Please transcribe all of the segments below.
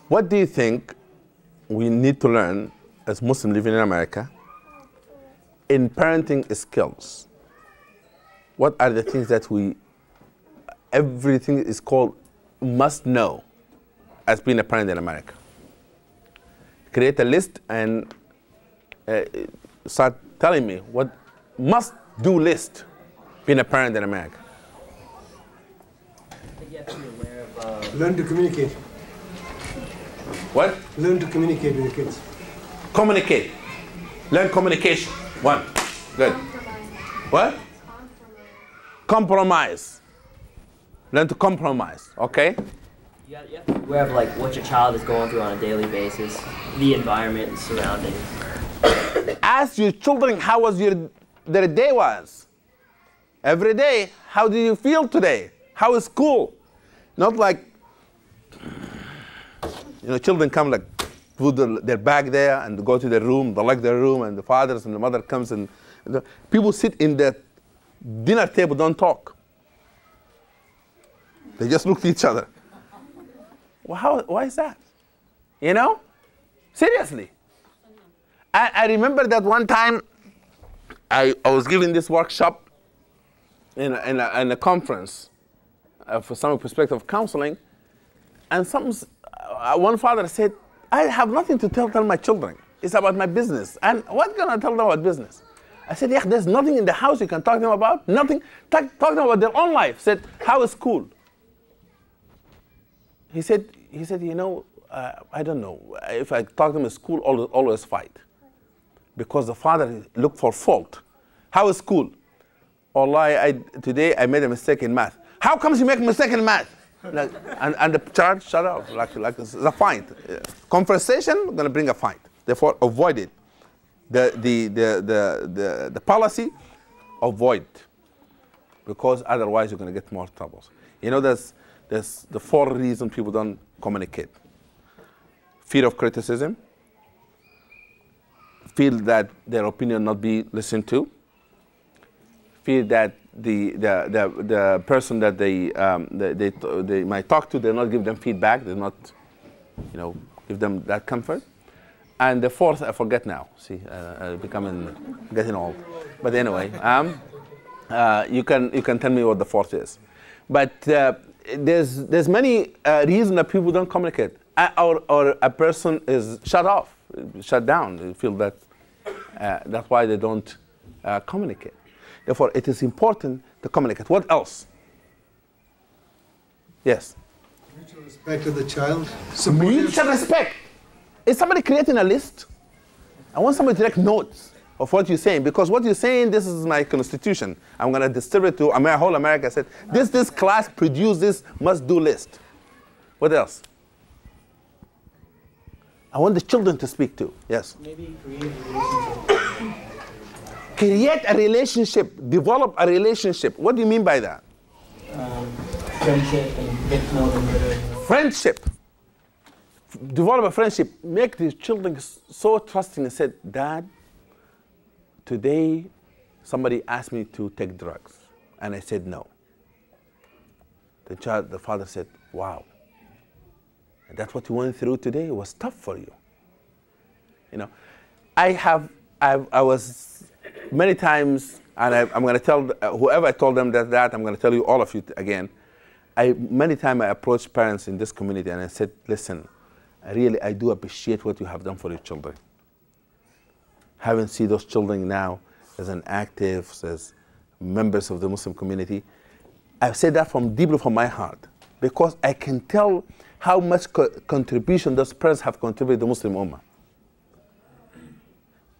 What do you think we need to learn as Muslims living in America in parenting skills? What are the things that everything is called must know as being a parent in America? Create a list and start telling me what must-do list being a parent in America. I think you have to be aware of... Learn to communicate. What? Learn to communicate with your kids. Communicate. Learn communication. One. Good. What? Compromise. Learn to compromise. Okay? You have to be aware of like what your child is going through on a daily basis, the environment and surroundings. Ask your children how was their day was. Every day, how do you feel today? How is school? Not like, children come like, put their bag there and go to their room, they like their room, and the fathers and the mother comes and people sit in the dinner table, don't talk. They just look at each other. Well, why is that? Seriously. I remember that one time I was giving this workshop in a conference for some perspective of counseling, and one father said, I have nothing to tell my children. It's about my business. And what can I tell them about business? I said, yeah, there's nothing in the house you can talk to them about. Nothing. Talk to them about their own life. Said, how is school? He said, I don't know. If I talk to them at school, always fight. Because the father looked for fault. How is school? Allah, today I made a mistake in math. How comes you make a mistake in math? And the child shut up. Like it's a fight. Conversation going to bring a fight. Therefore, avoid it. The policy, avoid. Because otherwise you're going to get more troubles. There's the 4 reasons people don't communicate. Fear of criticism. Feel that their opinion not be listened to. Feel that the person that they might talk to, they not give them feedback. They not, give them that comfort. And the 4th, I forget now. See, getting old. But anyway, you can tell me what the 4th is. But there's many reasons that people don't communicate, or a person is shut down. They feel that that's why they don't communicate. Therefore, it is important to communicate. What else? Yes. Mutual respect of the child. Mutual respect. Is somebody creating a list? I want somebody to take notes of what you're saying, because what you're saying, this is my constitution. I'm going to distribute to whole America. I said, this class produced this must-do list. What else? I want the children to speak to. Yes? Maybe create a relationship. Create a relationship. Develop a relationship. What do you mean by that? Friendship and get to know them better. Friendship. Develop a friendship. Make the children so trusting and said, Dad, today somebody asked me to take drugs. And I said no. The father said, wow. And that's what you went through today. It was tough for you. I was many times, and I'm going to tell whoever I told them that I'm going to tell you all of you again. Many times I approached parents in this community and I said, listen, I do appreciate what you have done for your children. Having seen those children now as an active, as members of the Muslim community, I say that deeply from my heart, because I can tell how much contribution those parents have contributed to the Muslim Ummah.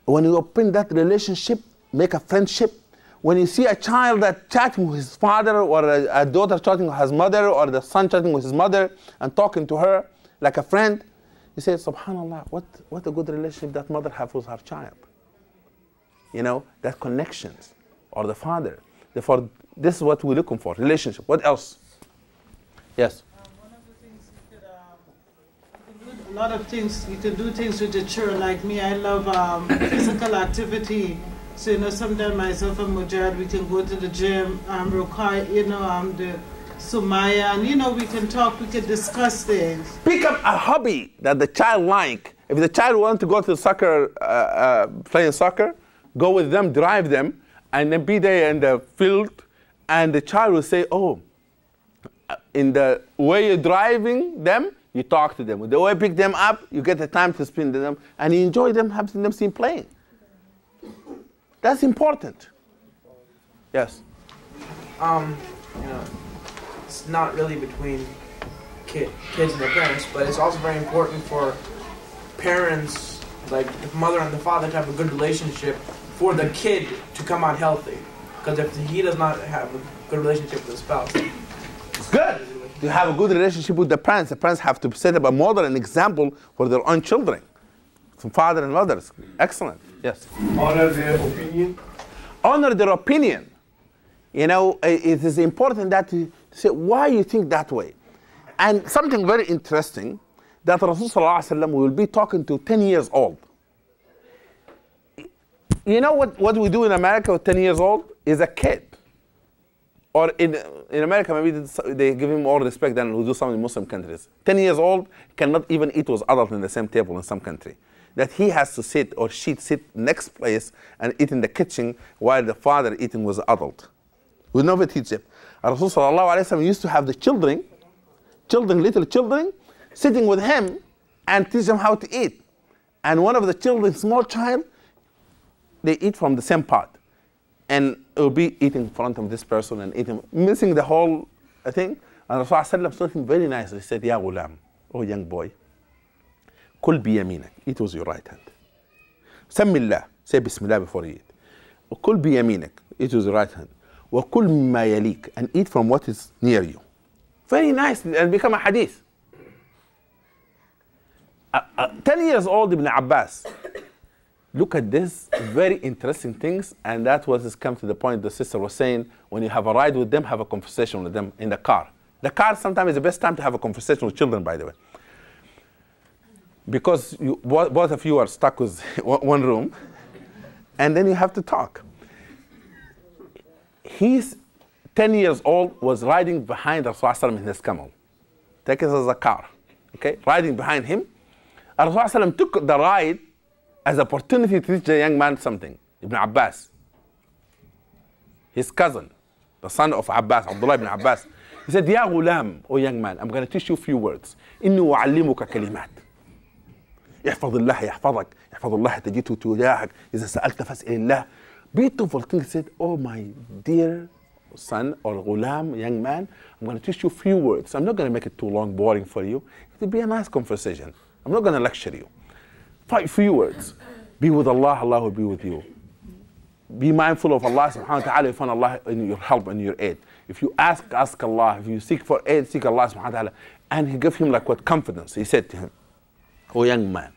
When you open that relationship, make a friendship, when you see a child that chatting with his father, or a daughter chatting with his mother, or the son chatting with his mother and talking to her like a friend, you say, subhanallah, what a good relationship that mother has with her child. That connections, or the father. Therefore, this is what we're looking for, relationship. What else? Yes? One of the things you could do a lot of things, you can do things with your children. Like me, I love physical activity. So, sometimes myself and Magid, we can go to the gym, Sumaya, and you know, we can talk, we can discuss things. Pick up a hobby that the child like. If the child wants to go to soccer, playing soccer, go with them, drive them, and then be there in the field, and the child will say, oh, in the way you're driving them, you talk to them. The way you pick them up, you get the time to spend with them, and you enjoy them, having them seen playing. That's important. Yes? You know, it's not really between kids and their parents, but it's also very important for parents, like the mother and the father, to have a good relationship for the kid to come out healthy. Because if he does not have a good relationship with his spouse, it's good to have a good relationship with the parents. The parents have to set up a model and example for their own children, from father and mothers. Excellent. Yes. Honor their opinion. Honor their opinion. You know, it is important that to say why you think that way. And something very interesting, that Rasulullah will be talking to 10 years old. You know what we do in America with 10 years old is a kid. Or in America, maybe they give him more respect than we do some in Muslim countries. 10 years old cannot even eat with adult in the same table in some country. That he has to sit, or she sit next place and eat in the kitchen while the father eating with the adult. We never teach it. Rasulullah used to have the children, little children, sitting with him and teach them how to eat. And one of the children, small child, they eat from the same pot. And it will be eating in front of this person and eating, missing the whole thing. And Rasulullah said something very nice. He said, Ya ghulam, oh young boy, kul biyaminak, eat with your right hand. Sammillah, say Bismillah before you eat. Kul biyaminak, eat with your right hand. Wa kul mimma yalik, and eat from what is near you. Very nice, and become a hadith. 10 years old Ibn Abbas. Look at this, very interesting things, and that was come to the point the sister was saying, when you have a ride with them, have a conversation with them in the car. The car sometimes is the best time to have a conversation with children, by the way. Because both of you are stuck with one room, and then you have to talk. He's 10 years old, was riding behind Rasulullah in his camel. Take it as a car, okay? Riding behind him. Rasulullah took the ride as an opportunity to teach the young man something. Ibn Abbas, his cousin, the son of Abbas, Abdullah ibn Abbas. He said, Ya ghulam, oh young man, I'm going to teach you a few words. Inni wa'allimuka kalimat. يحفظ الله يحفظك يحفظ الله تجده تجاهك إذا سألت فاسأل الله. Beautiful thing. He said, oh my dear son or ghulam, young man, I'm going to teach you a few words. I'm not going to make it too long, boring for you. It will be a nice conversation. I'm not going to lecture you. Few words. Be with Allah, Allah will be with you. Be mindful of Allah subhanahu wa ta'ala, you find Allah in your help and your aid. If you ask Allah. If you seek for aid, seek Allah subhanahu wa ta'ala. And he gave him like what confidence. He said to him, oh young man,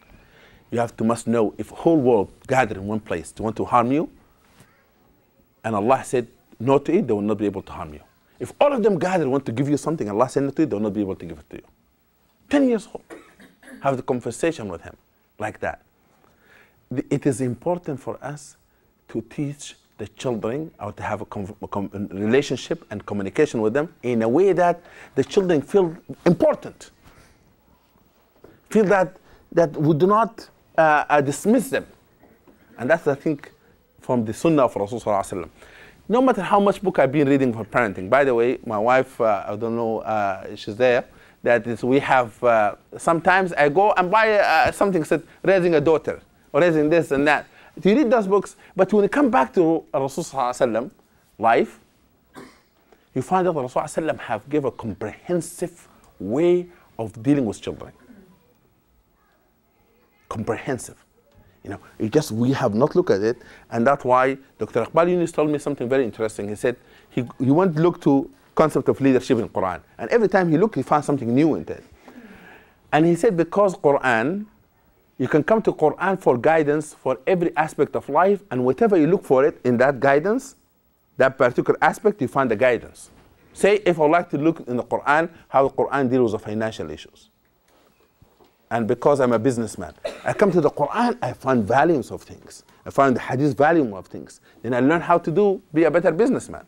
you must know, if whole world gathered in one place to want to harm you, and Allah said no to it, they will not be able to harm you. If all of them gathered want to give you something, Allah said no to it, they will not be able to give it to you. 10 years old. Have the conversation with him like that. It is important for us to teach the children, or to have a relationship and communication with them in a way that the children feel important. Feel that we do not dismiss them. And that's, I think, from the sunnah of Rasulullah. No matter how much book I've been reading for parenting. By the way, my wife, I don't know, she's there. That is, we have, sometimes I go and buy something said, raising a daughter, or raising this and that. You read those books, but when you come back to Rasulullah life, you find that Rasulullah have given a comprehensive way of dealing with children. Comprehensive. You know, we have not looked at it, and that's why Dr. Iqbal Yunus told me something very interesting. He said he went to look to concept of leadership in Quran, and every time he looked, he found something new in it. And he said, because Quran, you can come to Quran for guidance for every aspect of life, and whatever you look for it in that guidance, that particular aspect, you find the guidance. Say, if I like to look in the Quran, how the Quran deals with financial issues. And because I'm a businessman, I come to the Quran, I find volumes of things. I find the hadith volume of things. Then I learn how to be a better businessman.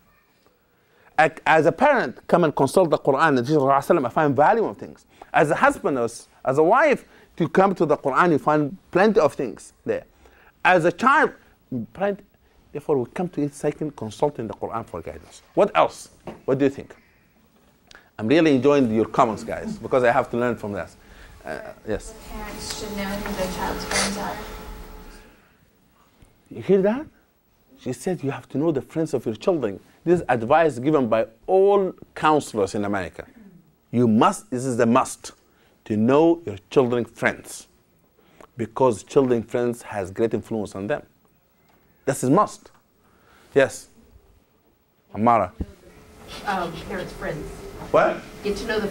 As a parent, come and consult the Quran and Jesus, I find value of things. As a husband, as a wife, to come to the Quran, you find plenty of things there. As a child, plenty. Therefore, we come to each second consulting the Quran for guidance. What else? What do you think? I'm really enjoying your comments, guys, because I have to learn from this. Yes? Parents should know who their child's friends are. You hear that? She said you have to know the friends of your children. This is advice given by all counselors in America. You must, this is a must, to know your children's friends, because children's friends has great influence on them. This is must. Yes? Amara? Parents' friends. What? Get to know the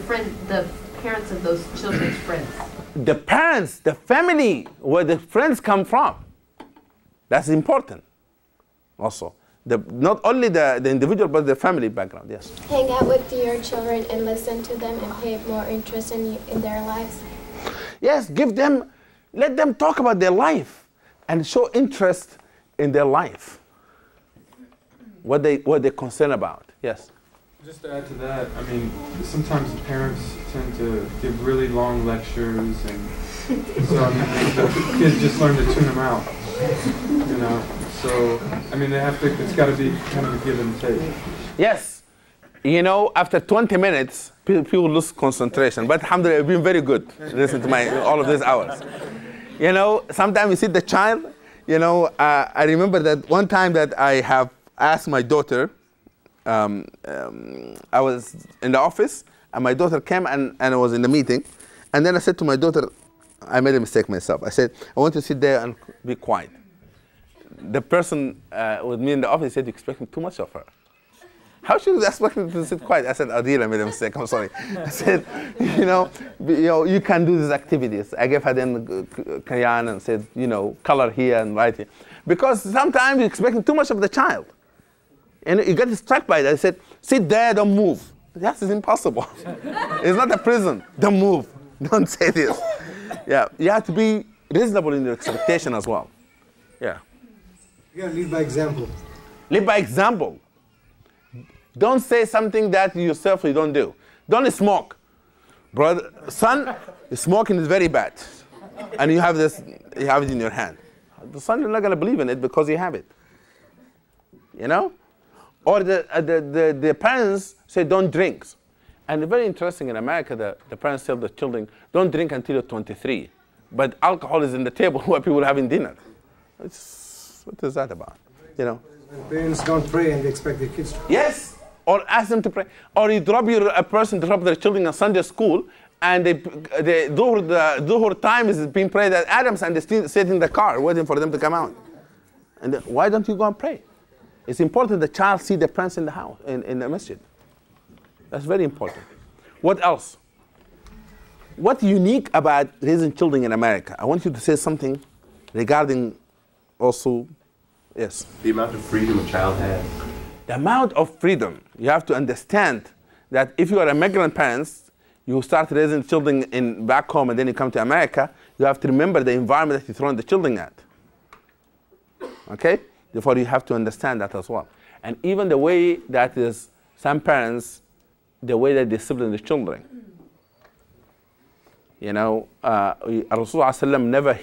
parents of those children's friends. The parents, the family, where the friends come from. That's important. Also, not only the individual, but the family background. Yes. Hang out with your children and listen to them and pay more interest in their lives. Yes, let them talk about their life and show interest in their life. What they're concerned about. Yes. Just to add to that, I mean, sometimes the parents tend to give really long lectures, and so I mean, the kids just learn to tune them out, you know. So I mean, it's got to be kind of a give and take. Yes, you know, after 20 minutes, people lose concentration. But alhamdulillah, you've been very good. Listen to all of these hours. You know, sometimes you see the child. You know, I remember that one time that I have asked my daughter. I was in the office, and my daughter came, and I was in the meeting. And then I said to my daughter, I made a mistake myself. I said, I want to sit there and be quiet. The person with me in the office said, you're expecting too much of her. How should you expect me to sit quiet? I said, Adil, I made a mistake, I'm sorry. I said, you can do these activities. I gave her then crayon and said, color here and write here. Because sometimes you're expecting too much of the child. And you get distracted by that. I said, sit there, don't move. That is impossible. It's not a prison. Don't move. Don't say this. Yeah, you have to be reasonable in your expectation as well. Yeah. You gotta lead by example. Lead by example. Don't say something that yourself you don't do. Don't smoke. Brother, son, smoking is very bad. And you have it in your hand. The son is not gonna believe in it because you have it. You know? Or the parents say, don't drink. And very interesting, in America, the parents tell the children, don't drink until you're 23. But alcohol is in the table where people are having dinner. What is that about? You know? Parents don't pray and they expect their kids to pray. Yes, or ask them to pray. Or you drop a person drop their children at Sunday school, and the Dhuhr time is being prayed at Adams, and they still sit in the car waiting for them to come out. And why don't you go and pray? It's important the child see the parents in the house, in the masjid. That's very important. What else? What's unique about raising children in America? I want you to say something regarding also, yes. The amount of freedom a child has. The amount of freedom. You have to understand that if you are immigrant parents, you start raising children back home and then you come to America, you have to remember the environment that you're throwing the children at. Okay? Therefore, you have to understand that as well. And even the way that is, some parents, the way that they discipline the children. You know, Rasulullah never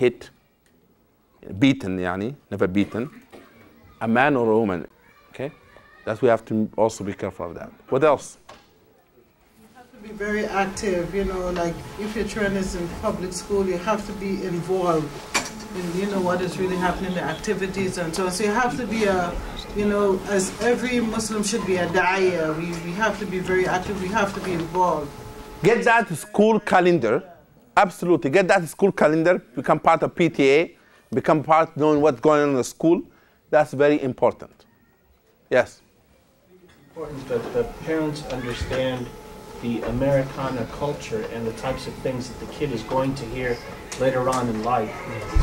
never beaten a man or a woman. Okay? That we have to also be careful of that. What else? You have to be very active, like if your children is in public school, you have to be involved. And what is really happening, the activities and so on. So you have to be as every Muslim should be a da'iyah. We have to be very active, we have to be involved. Get that school calendar, absolutely. Get that school calendar, become part of PTA, become part knowing what's going on in the school. That's very important. Yes? It's important that the parents understand the Americana culture and the types of things that the kid is going to hear later on in life.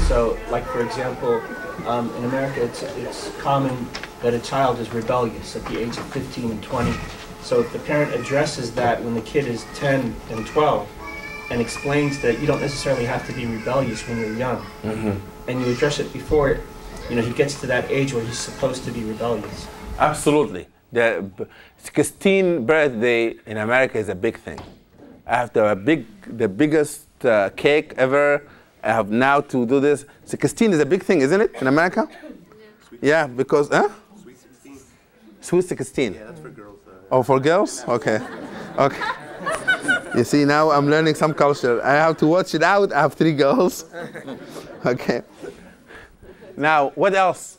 So, like for example, in America it's common that a child is rebellious at the age of 15 and 20. So if the parent addresses that when the kid is 10 and 12 and explains that you don't necessarily have to be rebellious when you're young, and you address it before he gets to that age where he's supposed to be rebellious. Absolutely. The 16th birthday in America is a big thing. After the biggest cake ever, I have now to do this. 16 is a big thing, isn't it, in America? Yeah, because, huh? Sweet 16. Sweet 16. Yeah, that's for girls. Oh, for girls? Okay. Okay. You see, now I'm learning some culture. I have to watch it out. I have 3 girls. Okay. Now, what else?